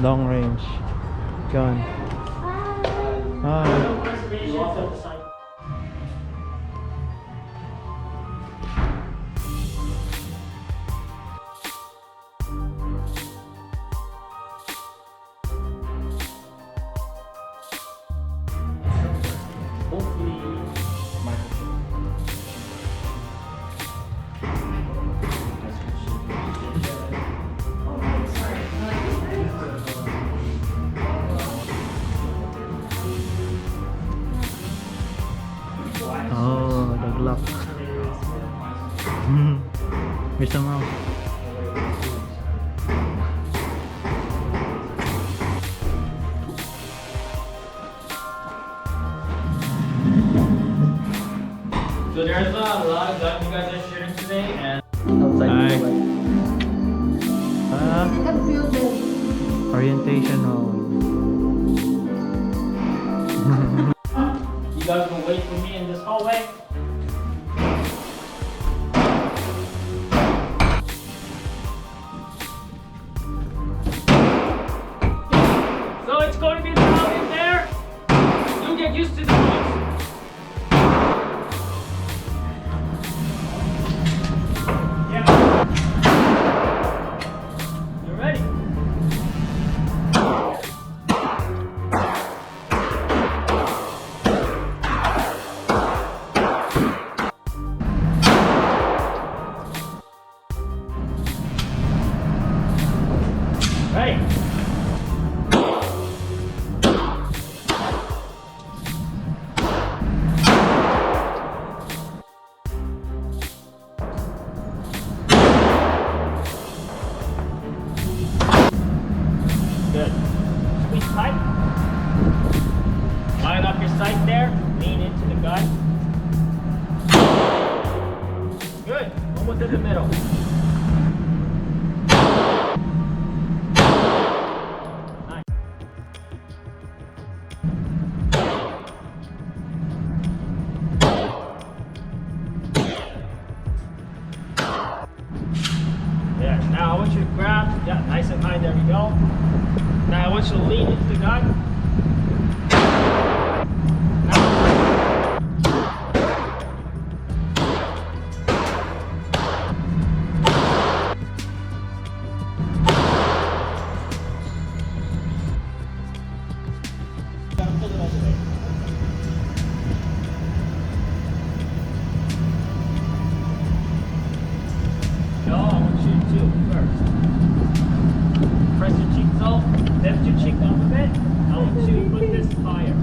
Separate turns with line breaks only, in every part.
long range gun. Hi. Oh, the Glock. Here's the mouse.
So there's a lot of guns you guys are shooting today, and
Hi. Orientation round.
you guys will wait for me in this hallway. So it's going to be loud in there. You get used to the noise. You ready? Ready? Good. Squeeze tight. Line up your sight there. Lean into the gun. Good. Almost in the middle. Nice. There. Now I want you to grab. Yeah, nice and high. There we go. Now I want you to lean into the gun. Pull it all the way. No, I want you to first. Press your cheeks off, lift your cheek up a bit. I want you to put this higher.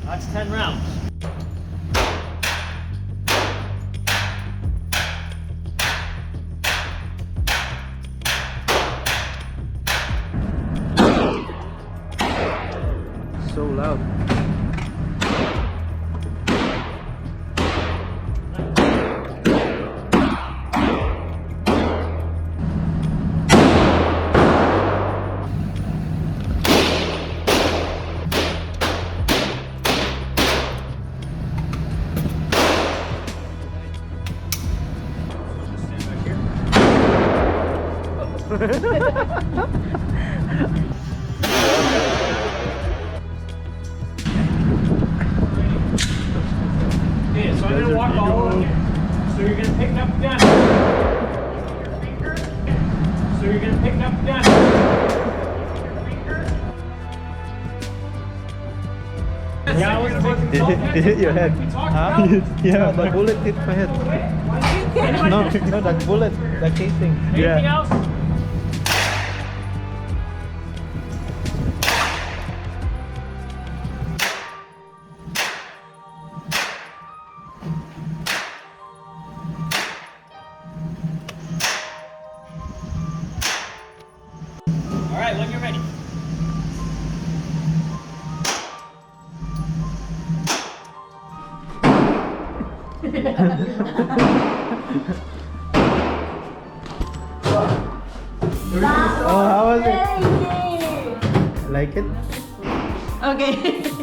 That's 10 rounds.
So loud.
Okay, so I'm gonna walk all over here. So you're gonna pick up the gun. Your finger. So you're gonna pick up the gun. Your finger. Yeah, I was
It hit your head. Huh? Yeah, the bullet hit my head. No, no, that bullet, that casing.
Anything else? All right, when you're ready.
Oh, how was it? Like it?
Okay.